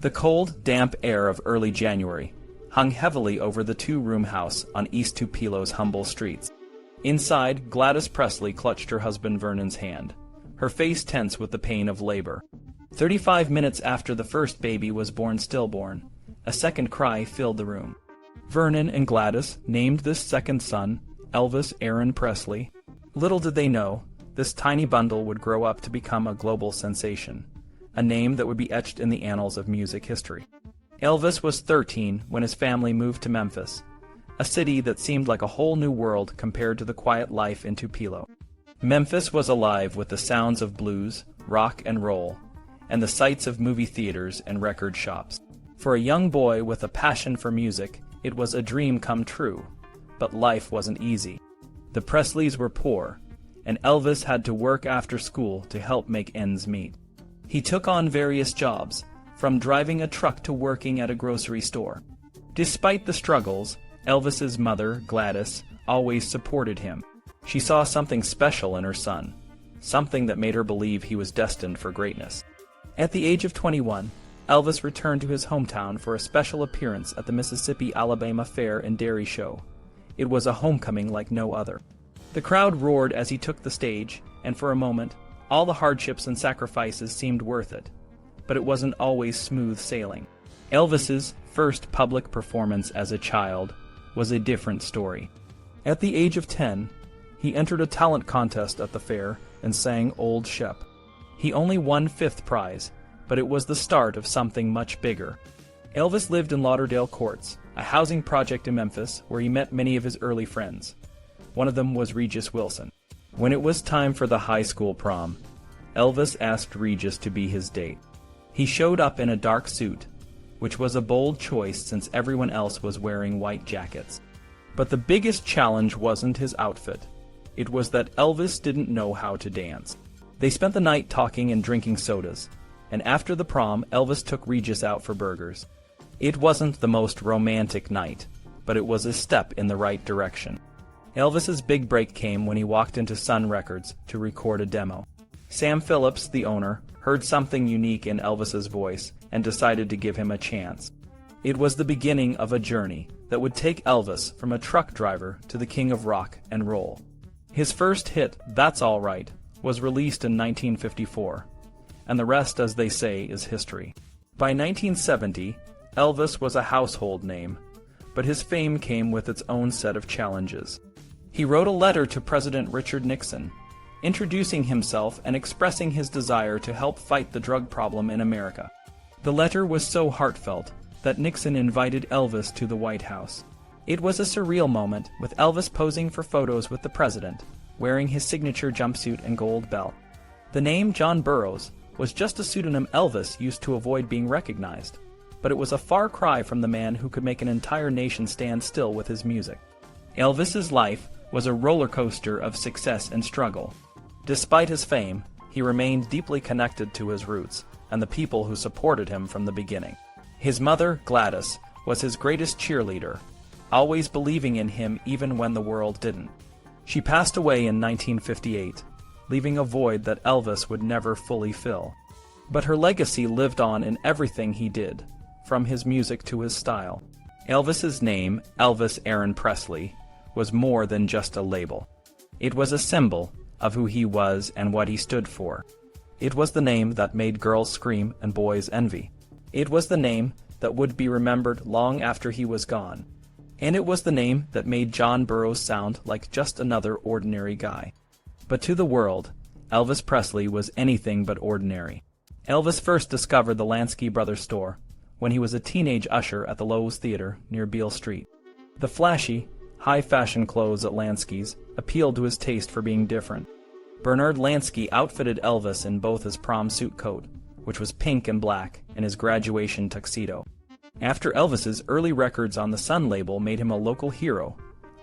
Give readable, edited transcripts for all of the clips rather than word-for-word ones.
The cold, damp air of early January hung heavily over the two-room house on East Tupelo's humble streets. Inside, Gladys Presley clutched her husband Vernon's hand, her face tense with the pain of labor. 35 minutes after the first baby was born stillborn, a second cry filled the room. Vernon and Gladys named this second son Elvis Aaron Presley. Little did they know, this tiny bundle would grow up to become a global sensation, a name that would be etched in the annals of music history. Elvis was 13 when his family moved to Memphis, a city that seemed like a whole new world compared to the quiet life in Tupelo. Memphis was alive with the sounds of blues, rock and roll, and the sights of movie theaters and record shops. For a young boy with a passion for music, it was a dream come true, but life wasn't easy. The Presleys were poor, and Elvis had to work after school to help make ends meet. He took on various jobs, from driving a truck to working at a grocery store. Despite the struggles, Elvis's mother, Gladys, always supported him. She saw something special in her son, something that made her believe he was destined for greatness. At the age of 21, Elvis returned to his hometown for a special appearance at the Mississippi-Alabama Fair and Dairy Show. It was a homecoming like no other. The crowd roared as he took the stage, and for a moment, all the hardships and sacrifices seemed worth it. But it wasn't always smooth sailing. Elvis's first public performance as a child was a different story. At the age of 10, he entered a talent contest at the fair and sang Old Shep. He only won 5th prize, but it was the start of something much bigger. Elvis lived in Lauderdale Courts, a housing project in Memphis where he met many of his early friends. One of them was Regis Wilson. When it was time for the high school prom, Elvis asked Regis to be his date. He showed up in a dark suit, which was a bold choice since everyone else was wearing white jackets. But the biggest challenge wasn't his outfit. It was that Elvis didn't know how to dance. They spent the night talking and drinking sodas, and after the prom, Elvis took Regis out for burgers. It wasn't the most romantic night, but it was a step in the right direction. Elvis's big break came when he walked into Sun Records to record a demo. Sam Phillips, the owner, heard something unique in Elvis's voice and decided to give him a chance. It was the beginning of a journey that would take Elvis from a truck driver to the king of rock and roll. His first hit, That's All Right, was released in 1954, and the rest, as they say, is history. By 1970, Elvis was a household name, but his fame came with its own set of challenges. He wrote a letter to President Richard Nixon, introducing himself and expressing his desire to help fight the drug problem in America. The letter was so heartfelt that Nixon invited Elvis to the White House. It was a surreal moment, with Elvis posing for photos with the president, wearing his signature jumpsuit and gold belt. The name John Burroughs was just a pseudonym Elvis used to avoid being recognized, but it was a far cry from the man who could make an entire nation stand still with his music. Elvis's life was a roller coaster of success and struggle. Despite his fame, he remained deeply connected to his roots and the people who supported him from the beginning. His mother, Gladys, was his greatest cheerleader, always believing in him even when the world didn't. She passed away in 1958, leaving a void that Elvis would never fully fill. But her legacy lived on in everything he did, from his music to his style. Elvis's name, Elvis Aaron Presley, was more than just a label. It was a symbol of who he was and what he stood for. It was the name that made girls scream and boys envy. It was the name that would be remembered long after he was gone. And it was the name that made John Burroughs sound like just another ordinary guy. But to the world, Elvis Presley was anything but ordinary. Elvis first discovered the Lansky Brothers store when he was a teenage usher at the Lowe's Theater near Beale Street. The flashy, high-fashion clothes at Lansky's appealed to his taste for being different. Bernard Lansky outfitted Elvis in both his prom suit coat, which was pink and black, and his graduation tuxedo. After Elvis's early records on the Sun label made him a local hero,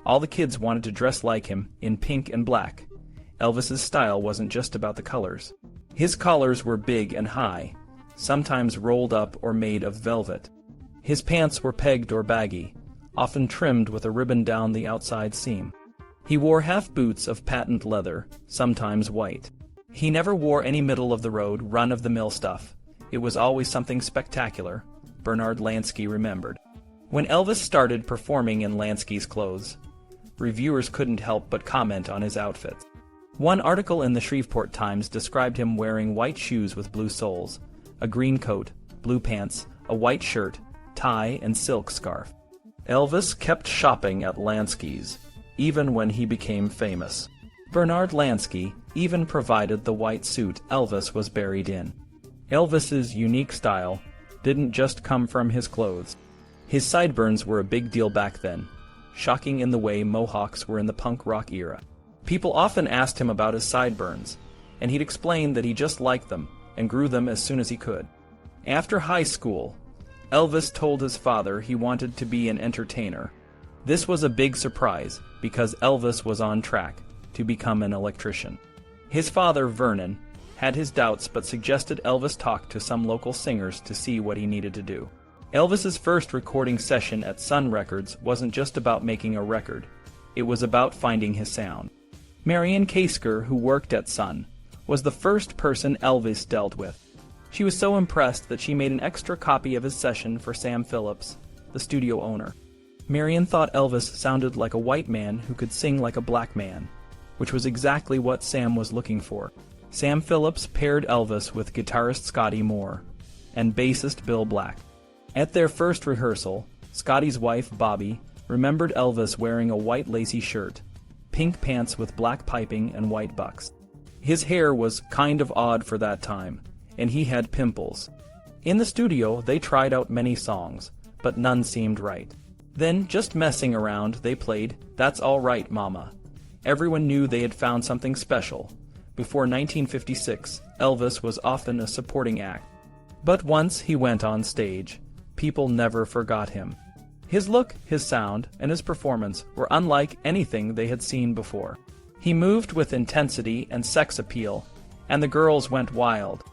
all the kids wanted to dress like him in pink and black. Elvis's style wasn't just about the colors. His collars were big and high, sometimes rolled up or made of velvet. His pants were pegged or baggy, often trimmed with a ribbon down the outside seam. He wore half boots of patent leather, sometimes white. He never wore any middle-of-the-road, run-of-the-mill stuff. It was always something spectacular, Bernard Lansky remembered. When Elvis started performing in Lansky's clothes, reviewers couldn't help but comment on his outfits. One article in the Shreveport Times described him wearing white shoes with blue soles, a green coat, blue pants, a white shirt, tie, and silk scarf. Elvis kept shopping at Lansky's, even when he became famous. Bernard Lansky even provided the white suit Elvis was buried in. Elvis's unique style didn't just come from his clothes. His sideburns were a big deal back then, shocking in the way mohawks were in the punk rock era. People often asked him about his sideburns, and he'd explain that he just liked them and grew them as soon as he could. After high school, Elvis told his father he wanted to be an entertainer. This was a big surprise because Elvis was on track to become an electrician. His father, Vernon, had his doubts but suggested Elvis talk to some local singers to see what he needed to do. Elvis's first recording session at Sun Records wasn't just about making a record. It was about finding his sound. Marion Kasker, who worked at Sun, was the first person Elvis dealt with. She was so impressed that she made an extra copy of his session for Sam Phillips, the studio owner. Marion thought Elvis sounded like a white man who could sing like a black man, which was exactly what Sam was looking for. Sam Phillips paired Elvis with guitarist Scotty Moore and bassist Bill Black. At their first rehearsal, Scotty's wife, Bobby, remembered Elvis wearing a white lacy shirt, pink pants with black piping and white bucks. His hair was kind of odd for that time, and he had pimples. In the studio, they tried out many songs, but none seemed right. Then, just messing around, they played "That's All Right, Mama." Everyone knew they had found something special. Before 1956, Elvis was often a supporting act. But once he went on stage, people never forgot him. His look, his sound, and his performance were unlike anything they had seen before. He moved with intensity and sex appeal, and the girls went wild.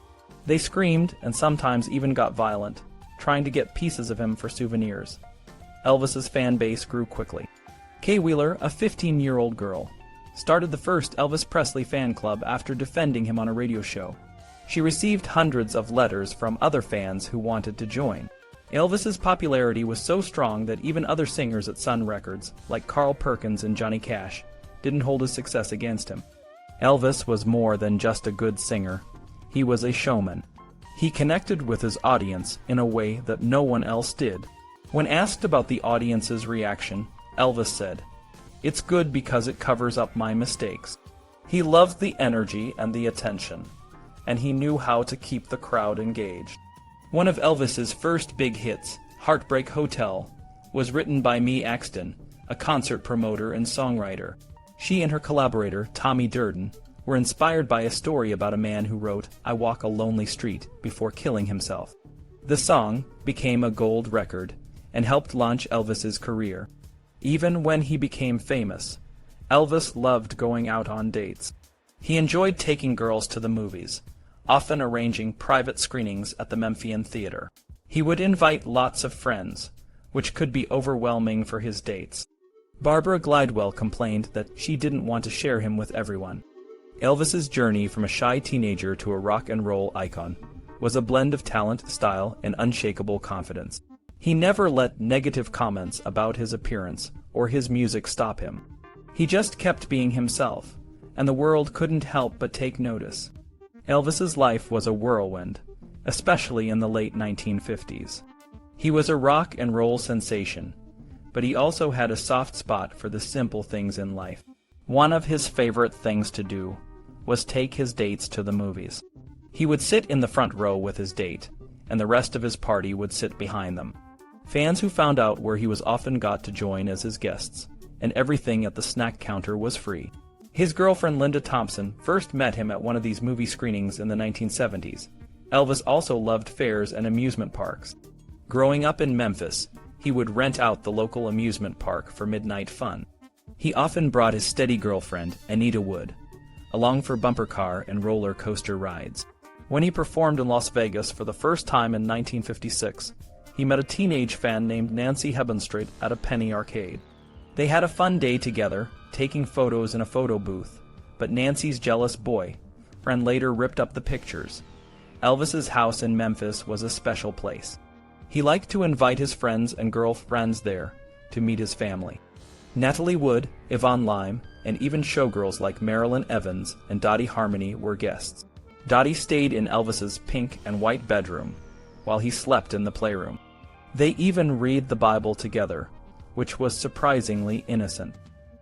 They screamed and sometimes even got violent, trying to get pieces of him for souvenirs. Elvis's fan base grew quickly. Kay Wheeler, a 15-year-old girl, started the first Elvis Presley fan club after defending him on a radio show. She received hundreds of letters from other fans who wanted to join. Elvis's popularity was so strong that even other singers at Sun Records, like Carl Perkins and Johnny Cash, didn't hold his success against him. Elvis was more than just a good singer. He was a showman. He connected with his audience in a way that no one else did. When asked about the audience's reaction, Elvis said, "It's good because it covers up my mistakes." He loved the energy and the attention, and he knew how to keep the crowd engaged. One of Elvis's first big hits, Heartbreak Hotel, was written by Mee Axton, a concert promoter and songwriter. She and her collaborator, Tommy Durden, were inspired by a story about a man who wrote "I Walk a Lonely Street" before killing himself. The song became a gold record and helped launch Elvis's career. Even when he became famous, Elvis loved going out on dates. He enjoyed taking girls to the movies, often arranging private screenings at the Memphian Theater. He would invite lots of friends, which could be overwhelming for his dates. Barbara Glidewell complained that she didn't want to share him with everyone. Elvis's journey from a shy teenager to a rock and roll icon was a blend of talent, style, and unshakable confidence. He never let negative comments about his appearance or his music stop him. He just kept being himself, and the world couldn't help but take notice. Elvis's life was a whirlwind, especially in the late 1950s. He was a rock and roll sensation, but he also had a soft spot for the simple things in life. One of his favorite things to do was take his dates to the movies. He would sit in the front row with his date, and the rest of his party would sit behind them. Fans who found out where he was often got to join as his guests, and everything at the snack counter was free. His girlfriend Linda Thompson first met him at one of these movie screenings in the 1970s. Elvis also loved fairs and amusement parks. Growing up in Memphis, he would rent out the local amusement park for midnight fun. He often brought his steady girlfriend, Anita Wood, along for bumper car and roller coaster rides. When he performed in Las Vegas for the first time in 1956, he met a teenage fan named Nancy Hebenstreit at a penny arcade. They had a fun day together, taking photos in a photo booth, but Nancy's jealous boyfriend later ripped up the pictures. Elvis's house in Memphis was a special place. He liked to invite his friends and girlfriends there to meet his family. Natalie Wood, Yvonne Lime, and even showgirls like Marilyn Evans and Dottie Harmony were guests. Dottie stayed in Elvis's pink and white bedroom, while he slept in the playroom. They even read the Bible together, which was surprisingly innocent.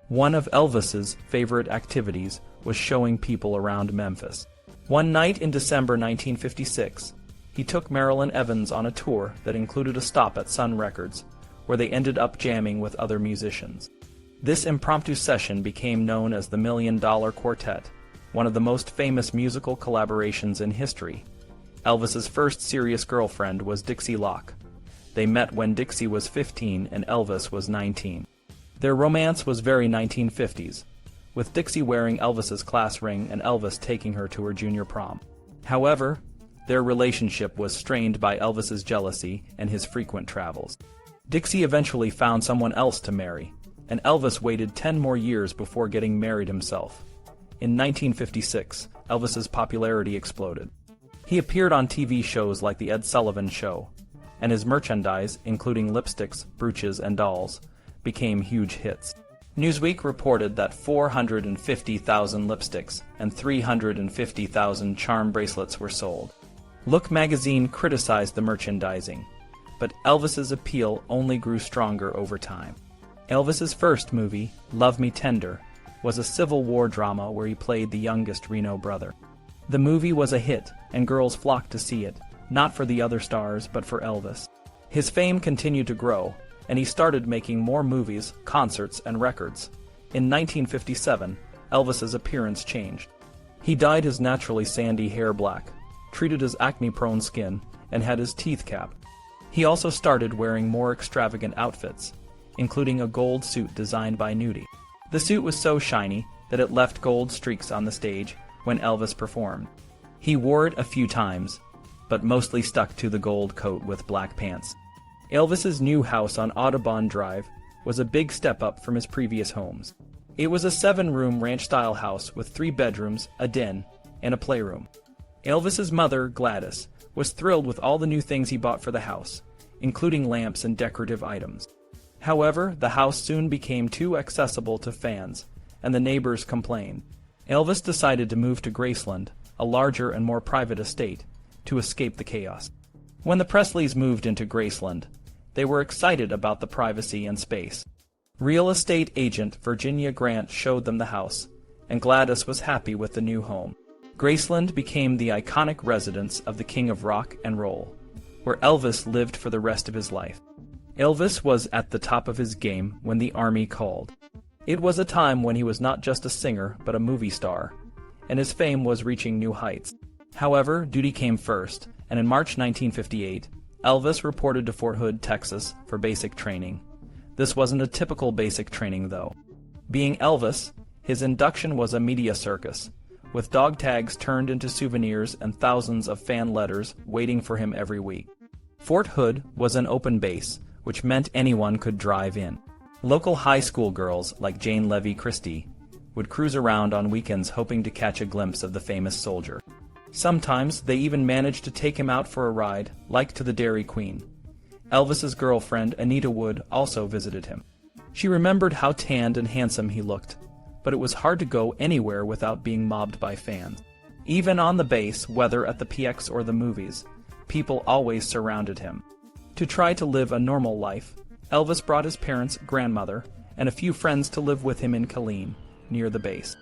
One of Elvis's favorite activities was showing people around Memphis. One night in December 1956, he took Marilyn Evans on a tour that included a stop at Sun Records, where they ended up jamming with other musicians. This impromptu session became known as the $1 Million Quartet, one of the most famous musical collaborations in history. Elvis's first serious girlfriend was Dixie Locke. They met when Dixie was 15 and Elvis was 19. Their romance was very 1950s, with Dixie wearing Elvis's class ring and Elvis taking her to her junior prom. However, their relationship was strained by Elvis's jealousy and his frequent travels. Dixie eventually found someone else to marry, and Elvis waited 10 more years before getting married himself. In 1956, Elvis's popularity exploded. He appeared on TV shows like The Ed Sullivan Show, and his merchandise, including lipsticks, brooches, and dolls, became huge hits. Newsweek reported that 450,000 lipsticks and 350,000 charm bracelets were sold. Look magazine criticized the merchandising, but Elvis's appeal only grew stronger over time. Elvis's first movie, Love Me Tender, was a Civil War drama where he played the youngest Reno brother. The movie was a hit, and girls flocked to see it, not for the other stars, but for Elvis. His fame continued to grow, and he started making more movies, concerts, and records. In 1957, Elvis's appearance changed. He dyed his naturally sandy hair black, treated his acne-prone skin, and had his teeth capped. He also started wearing more extravagant outfits, including a gold suit designed by Nudie. The suit was so shiny that it left gold streaks on the stage when Elvis performed. He wore it a few times, but mostly stuck to the gold coat with black pants. Elvis's new house on Audubon Drive was a big step up from his previous homes. It was a 7-room ranch-style house with 3 bedrooms, a den, and a playroom. Elvis's mother, Gladys, was thrilled with all the new things he bought for the house, including lamps and decorative items. However, the house soon became too accessible to fans, and the neighbors complained. Elvis decided to move to Graceland, a larger and more private estate, to escape the chaos. When the Presleys moved into Graceland, they were excited about the privacy and space. Real estate agent Virginia Grant showed them the house, and Gladys was happy with the new home. Graceland became the iconic residence of the King of Rock and Roll, where Elvis lived for the rest of his life. Elvis was at the top of his game when the Army called. It was a time when he was not just a singer but a movie star, and his fame was reaching new heights. However, duty came first, and in March 1958, Elvis reported to Fort Hood, Texas, for basic training. This wasn't a typical basic training, though. Being Elvis, his induction was a media circus, with dog tags turned into souvenirs and thousands of fan letters waiting for him every week. Fort Hood was an open base, which meant anyone could drive in. Local high school girls like Jane Levy Christie would cruise around on weekends hoping to catch a glimpse of the famous soldier. Sometimes they even managed to take him out for a ride, like to the Dairy Queen. Elvis's girlfriend, Anita Wood, also visited him. She remembered how tanned and handsome he looked, but it was hard to go anywhere without being mobbed by fans. Even on the base, whether at the PX or the movies, people always surrounded him. To try to live a normal life, Elvis brought his parents, grandmother, and a few friends to live with him in Killeen, near the base.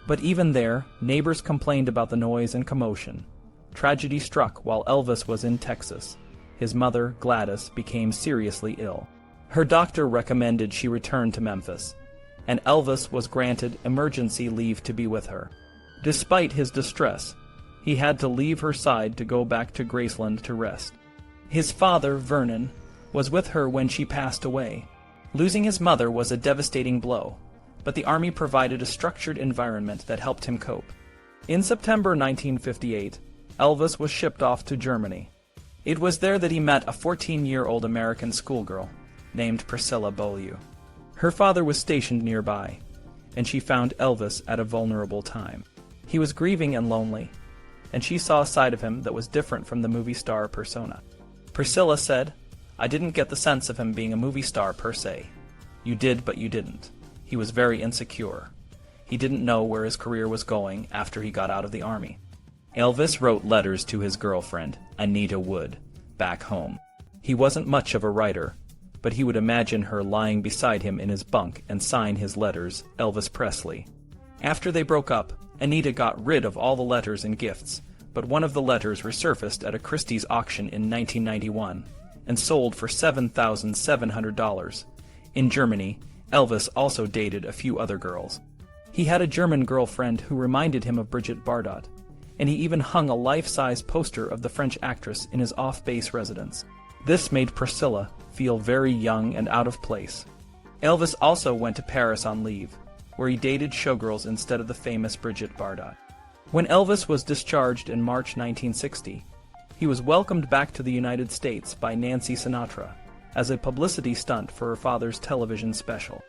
But even there, neighbors complained about the noise and commotion. Tragedy struck while Elvis was in Texas. His mother, Gladys, became seriously ill. Her doctor recommended she return to Memphis, and Elvis was granted emergency leave to be with her. Despite his distress, he had to leave her side to go back to Graceland to rest. His father, Vernon, was with her when she passed away. Losing his mother was a devastating blow, but the Army provided a structured environment that helped him cope. In September 1958, Elvis was shipped off to Germany. It was there that he met a 14-year-old American schoolgirl named Priscilla Beaulieu. Her father was stationed nearby, and she found Elvis at a vulnerable time. He was grieving and lonely, and she saw a side of him that was different from the movie star persona. Priscilla said, I didn't get the sense of him being a movie star per se. You did, but you didn't. He was very insecure. He didn't know where his career was going after he got out of the army. Elvis wrote letters to his girlfriend, Anita Wood, back home. He wasn't much of a writer, but he would imagine her lying beside him in his bunk and sign his letters Elvis Presley. After they broke up, Anita got rid of all the letters and gifts, but one of the letters resurfaced at a Christie's auction in 1991 and sold for $7,700. In Germany, Elvis also dated a few other girls. He had a German girlfriend who reminded him of Brigitte Bardot, and he even hung a life-size poster of the French actress in his off-base residence. This made Priscilla feel very young and out of place. Elvis also went to Paris on leave, where he dated showgirls instead of the famous Brigitte Bardot. When Elvis was discharged in March 1960, he was welcomed back to the United States by Nancy Sinatra as a publicity stunt for her father's television special.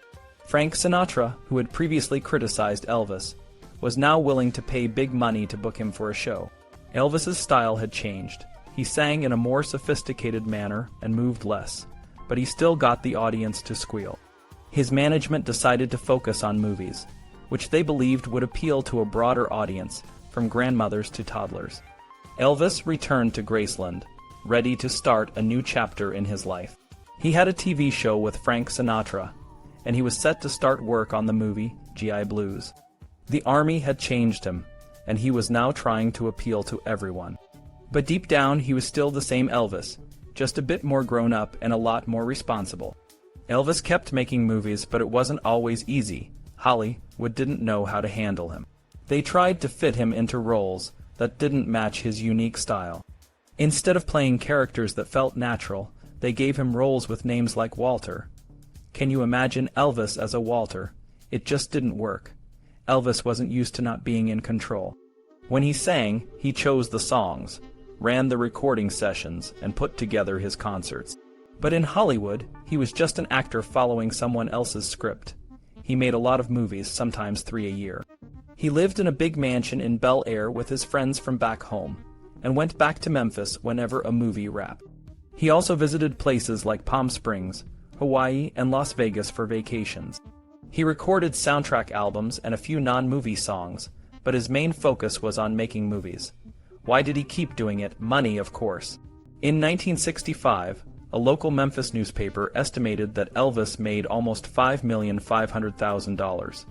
Frank Sinatra, who had previously criticized Elvis, was now willing to pay big money to book him for a show. Elvis's style had changed. He sang in a more sophisticated manner and moved less, but he still got the audience to squeal. His management decided to focus on movies, which they believed would appeal to a broader audience, from grandmothers to toddlers. Elvis returned to Graceland, ready to start a new chapter in his life. He had a TV show with Frank Sinatra, and he was set to start work on the movie G.I. Blues. The Army had changed him, and he was now trying to appeal to everyone. But deep down, he was still the same Elvis, just a bit more grown up and a lot more responsible. Elvis kept making movies, but it wasn't always easy. Hollywood didn't know how to handle him. They tried to fit him into roles that didn't match his unique style. Instead of playing characters that felt natural, they gave him roles with names like Walter. Can you imagine Elvis as a Walter? It just didn't work. Elvis wasn't used to not being in control. When he sang, he chose the songs, ran the recording sessions, and put together his concerts. But in Hollywood, he was just an actor following someone else's script. He made a lot of movies, sometimes 3 a year. He lived in a big mansion in Bel Air with his friends from back home, and went back to Memphis whenever a movie wrapped. He also visited places like Palm Springs, Hawaii, and Las Vegas for vacations. He recorded soundtrack albums and a few non-movie songs, but his main focus was on making movies. Why did he keep doing it? Money, of course. In 1965, a local Memphis newspaper estimated that Elvis made almost $5,500,000.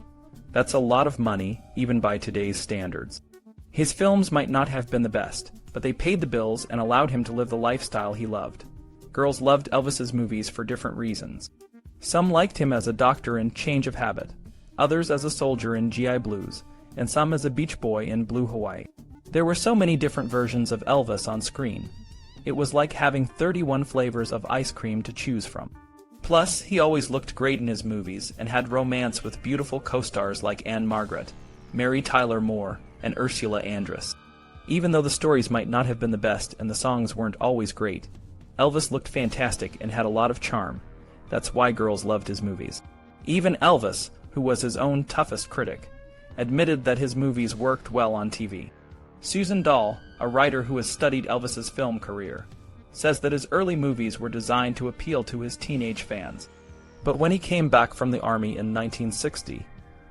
That's a lot of money, even by today's standards. His films might not have been the best, but they paid the bills and allowed him to live the lifestyle he loved. Girls loved Elvis's movies for different reasons. Some liked him as a doctor in Change of Habit, others as a soldier in G.I. Blues, and some as a beach boy in Blue Hawaii. There were so many different versions of Elvis on screen. It was like having 31 flavors of ice cream to choose from. Plus, he always looked great in his movies and had romance with beautiful co-stars like Anne Margaret, Mary Tyler Moore, and Ursula Andress. Even though the stories might not have been the best and the songs weren't always great, Elvis looked fantastic and had a lot of charm. That's why girls loved his movies. Even Elvis, who was his own toughest critic, admitted that his movies worked well on TV. Susan Dahl, a writer who has studied Elvis's film career, says that his early movies were designed to appeal to his teenage fans. But when he came back from the Army in 1960,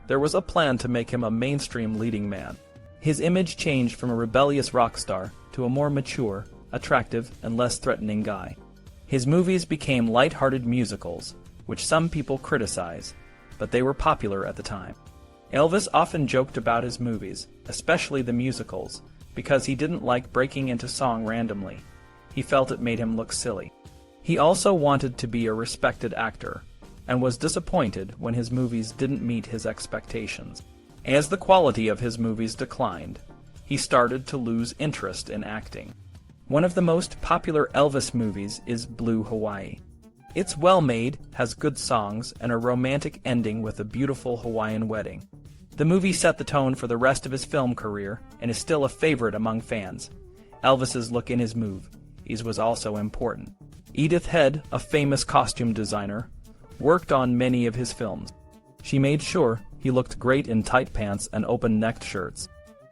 there was a plan to make him a mainstream leading man. His image changed from a rebellious rock star to a more mature, attractive, and less threatening guy. His movies became light-hearted musicals, which some people criticize, but they were popular at the time. Elvis often joked about his movies, especially the musicals, because he didn't like breaking into song randomly. He felt it made him look silly. He also wanted to be a respected actor, and was disappointed when his movies didn't meet his expectations. As the quality of his movies declined, he started to lose interest in acting. One of the most popular Elvis movies is Blue Hawaii. It's well made, has good songs, and a romantic ending with a beautiful Hawaiian wedding. The movie set the tone for the rest of his film career and is still a favorite among fans. Elvis's look in his movies was also important. Edith Head, a famous costume designer, worked on many of his films. She made sure he looked great in tight pants and open-necked shirts.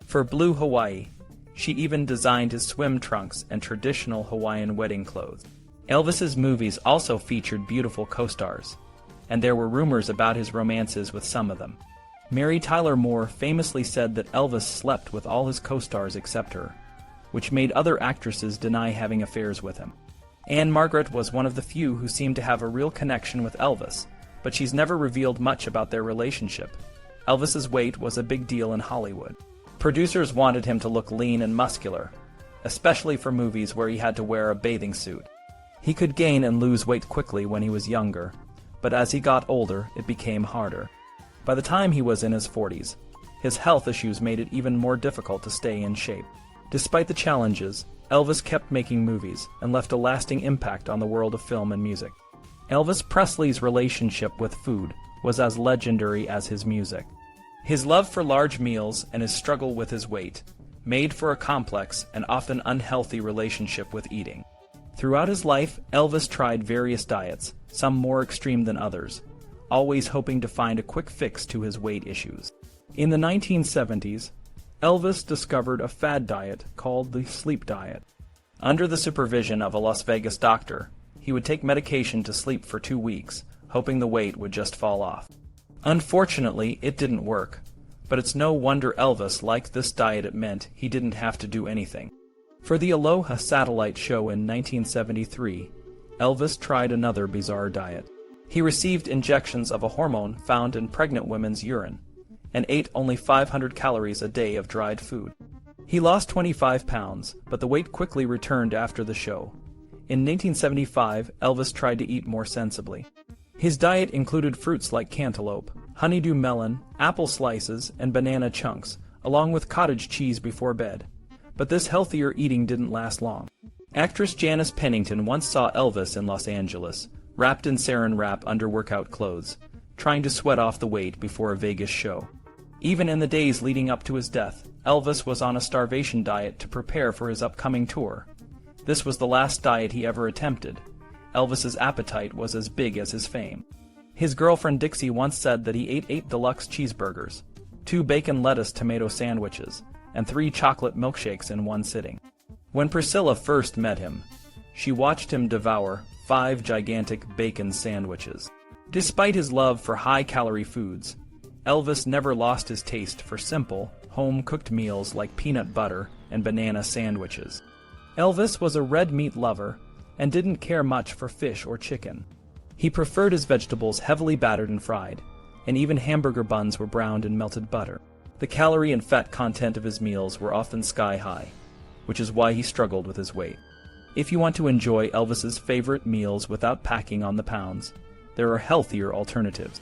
For Blue Hawaii, she even designed his swim trunks and traditional Hawaiian wedding clothes. Elvis's movies also featured beautiful co-stars, and there were rumors about his romances with some of them. Mary Tyler Moore famously said that Elvis slept with all his co-stars except her, which made other actresses deny having affairs with him. Anne Margaret was one of the few who seemed to have a real connection with Elvis, but she's never revealed much about their relationship. Elvis's weight was a big deal in Hollywood. Producers wanted him to look lean and muscular, especially for movies where he had to wear a bathing suit. He could gain and lose weight quickly when he was younger, but as he got older, it became harder. By the time he was in his 40s, his health issues made it even more difficult to stay in shape. Despite the challenges, Elvis kept making movies and left a lasting impact on the world of film and music. Elvis Presley's relationship with food was as legendary as his music. His love for large meals and his struggle with his weight made for a complex and often unhealthy relationship with eating. Throughout his life, Elvis tried various diets, some more extreme than others, always hoping to find a quick fix to his weight issues. In the 1970s, Elvis discovered a fad diet called the sleep diet. Under the supervision of a Las Vegas doctor, he would take medication to sleep for 2 weeks, hoping the weight would just fall off. Unfortunately, it didn't work, but it's no wonder Elvis liked this diet. It meant he didn't have to do anything. For the Aloha satellite show in 1973, Elvis tried another bizarre diet. He received injections of a hormone found in pregnant women's urine, and ate only 500 calories a day of dried food. He lost 25 pounds, but the weight quickly returned after the show. In 1975, Elvis tried to eat more sensibly. His diet included fruits like cantaloupe, honeydew melon, apple slices, and banana chunks, along with cottage cheese before bed. But this healthier eating didn't last long. Actress Janice Pennington once saw Elvis in Los Angeles, wrapped in saran wrap under workout clothes, trying to sweat off the weight before a Vegas show. Even in the days leading up to his death, Elvis was on a starvation diet to prepare for his upcoming tour. This was the last diet he ever attempted. Elvis's appetite was as big as his fame. His girlfriend Dixie once said that he ate 8 deluxe cheeseburgers, 2 bacon lettuce tomato sandwiches, and 3 chocolate milkshakes in one sitting. When Priscilla first met him, she watched him devour 5 gigantic bacon sandwiches. Despite his love for high-calorie foods, Elvis never lost his taste for simple, home-cooked meals like peanut butter and banana sandwiches. Elvis was a red meat lover and didn't care much for fish or chicken. He preferred his vegetables heavily battered and fried, and even hamburger buns were browned in melted butter. The calorie and fat content of his meals were often sky-high, which is why he struggled with his weight. If you want to enjoy Elvis's favorite meals without packing on the pounds, there are healthier alternatives.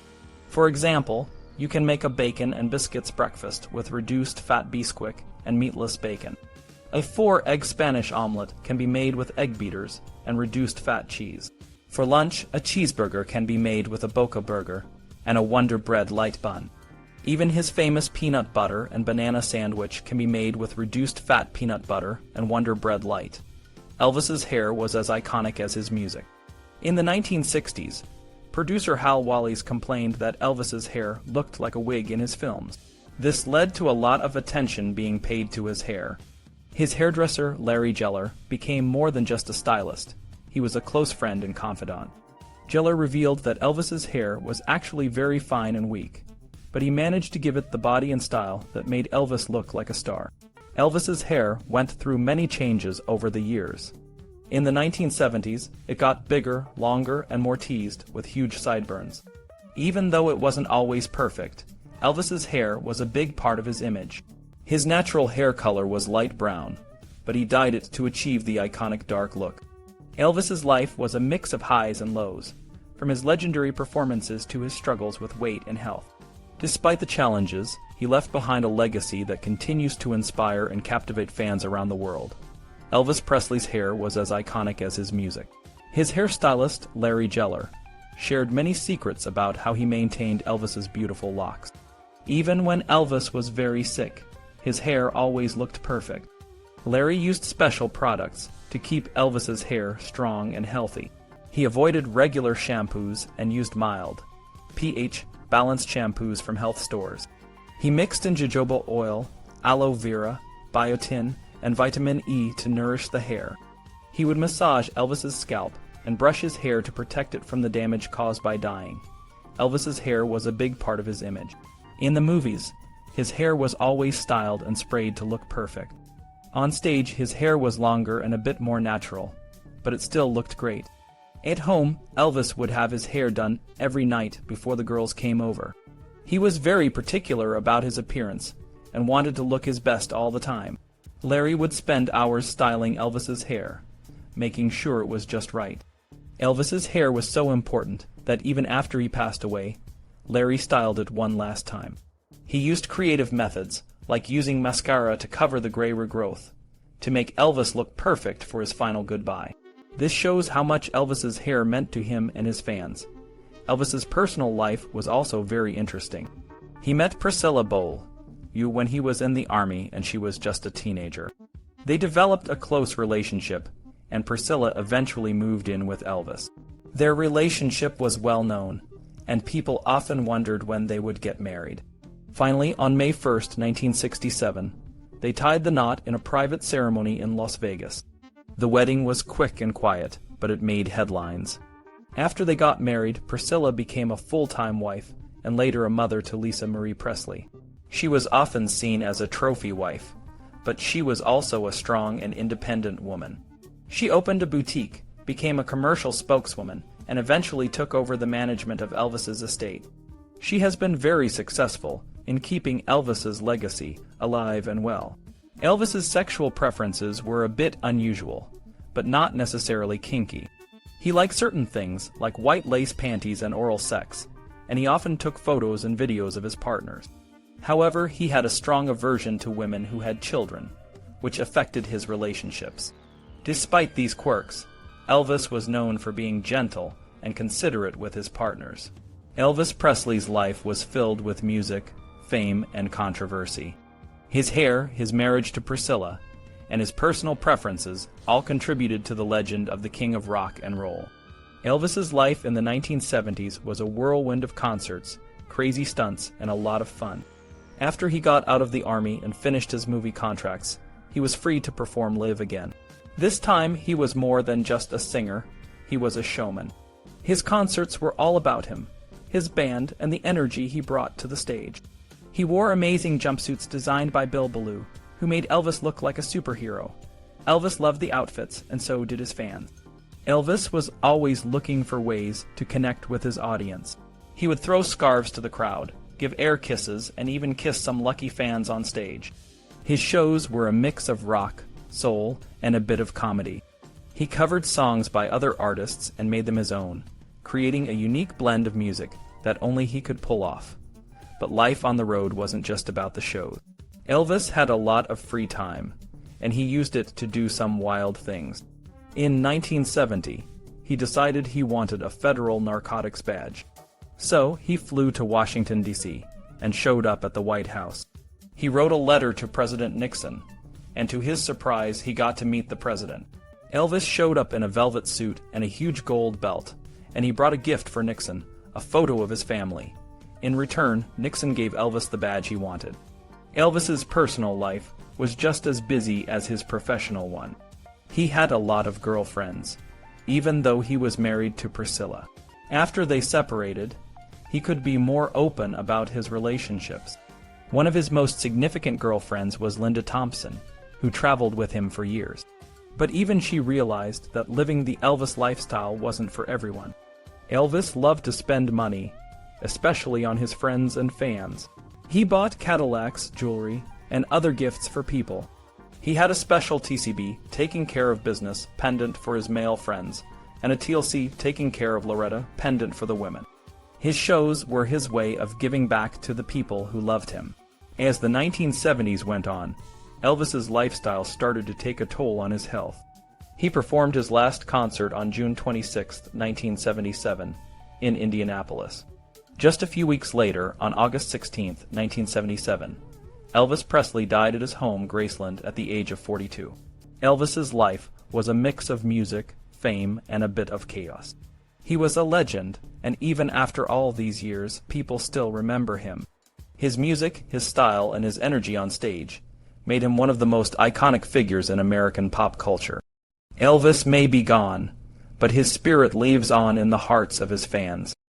For example, you can make a bacon and biscuits breakfast with reduced fat Bisquick and meatless bacon. A 4-egg Spanish omelet can be made with egg beaters and reduced fat cheese. For lunch, a cheeseburger can be made with a Boca burger and a Wonder Bread light bun. Even his famous peanut butter and banana sandwich can be made with reduced fat peanut butter and Wonder Bread light. Elvis's hair was as iconic as his music. In the 1960s, producer Hal Wallis complained that Elvis's hair looked like a wig in his films. This led to a lot of attention being paid to his hair. His hairdresser, Larry Geller, became more than just a stylist. He was a close friend and confidant. Geller revealed that Elvis's hair was actually very fine and weak, but he managed to give it the body and style that made Elvis look like a star. Elvis's hair went through many changes over the years. In the 1970s, it got bigger, longer, and more teased, with huge sideburns. Even though it wasn't always perfect, Elvis's hair was a big part of his image. His natural hair color was light brown, but he dyed it to achieve the iconic dark look. Elvis's life was a mix of highs and lows, from his legendary performances to his struggles with weight and health. Despite the challenges, he left behind a legacy that continues to inspire and captivate fans around the world. Elvis Presley's hair was as iconic as his music. His hairstylist, Larry Geller, shared many secrets about how he maintained Elvis's beautiful locks. Even when Elvis was very sick, his hair always looked perfect. Larry used special products to keep Elvis's hair strong and healthy. He avoided regular shampoos and used mild, pH balanced shampoos from health stores. He mixed in jojoba oil, aloe vera, biotin, and vitamin E to nourish the hair. He would massage Elvis's scalp and brush his hair to protect it from the damage caused by dying. Elvis's hair was a big part of his image. In the movies, his hair was always styled and sprayed to look perfect. On stage, his hair was longer and a bit more natural, but it still looked great. At home, Elvis would have his hair done every night before the girls came over. He was very particular about his appearance and wanted to look his best all the time. Larry would spend hours styling Elvis's hair, making sure it was just right. Elvis's hair was so important that even after he passed away, Larry styled it one last time. He used creative methods, like using mascara to cover the gray regrowth, to make Elvis look perfect for his final goodbye. This shows how much Elvis's hair meant to him and his fans. Elvis's personal life was also very interesting. He met Priscilla Beaulieu when he was in the army and she was just a teenager. They developed a close relationship, and Priscilla eventually moved in with Elvis. Their relationship was well known, and people often wondered when they would get married. Finally, on May 1st, 1967, they tied the knot in a private ceremony in Las Vegas. The wedding was quick and quiet, but it made headlines. After they got married, Priscilla became a full-time wife and later a mother to Lisa Marie Presley. She was often seen as a trophy wife, but she was also a strong and independent woman. She opened a boutique, became a commercial spokeswoman, and eventually took over the management of Elvis's estate. She has been very successful in keeping Elvis's legacy alive and well. Elvis's sexual preferences were a bit unusual, but not necessarily kinky. He liked certain things, like white lace panties and oral sex, and he often took photos and videos of his partners. However, he had a strong aversion to women who had children, which affected his relationships. Despite these quirks, Elvis was known for being gentle and considerate with his partners. Elvis Presley's life was filled with music, fame, and controversy. His hair, his marriage to Priscilla, and his personal preferences all contributed to the legend of the King of Rock and Roll. Elvis's life in the 1970s was a whirlwind of concerts, crazy stunts, and a lot of fun. After he got out of the army and finished his movie contracts, he was free to perform live again. This time, he was more than just a singer, he was a showman. His concerts were all about him, his band, and the energy he brought to the stage. He wore amazing jumpsuits designed by Bill Beaulieu, who made Elvis look like a superhero. Elvis loved the outfits, and so did his fans. Elvis was always looking for ways to connect with his audience. He would throw scarves to the crowd, give air kisses, and even kiss some lucky fans on stage. His shows were a mix of rock, soul, and a bit of comedy. He covered songs by other artists and made them his own, creating a unique blend of music that only he could pull off. But life on the road wasn't just about the shows. Elvis had a lot of free time, and he used it to do some wild things. In 1970, he decided he wanted a federal narcotics badge. So he flew to Washington, D.C., and showed up at the White House. He wrote a letter to President Nixon, and to his surprise, he got to meet the president. Elvis showed up in a velvet suit and a huge gold belt, and he brought a gift for Nixon, a photo of his family. In return, Nixon gave Elvis the badge he wanted. Elvis's personal life was just as busy as his professional one. He had a lot of girlfriends, even though he was married to Priscilla. After they separated, he could be more open about his relationships. One of his most significant girlfriends was Linda Thompson, who traveled with him for years. But even she realized that living the Elvis lifestyle wasn't for everyone. Elvis loved to spend money, especially on his friends and fans. He bought Cadillacs, jewelry, and other gifts for people. He had a special TCB, taking care of business, pendant for his male friends, and a TLC, taking care of Loretta, pendant for the women. His shows were his way of giving back to the people who loved him. As the 1970s went on, Elvis's lifestyle started to take a toll on his health. He performed his last concert on June 26, 1977, in Indianapolis. Just a few weeks later, on August 16, 1977, Elvis Presley died at his home, Graceland, at the age of 42. Elvis's life was a mix of music, fame, and a bit of chaos. He was a legend, and even after all these years, people still remember him. His music, his style, and his energy on stage made him one of the most iconic figures in American pop culture. Elvis may be gone, but his spirit lives on in the hearts of his fans.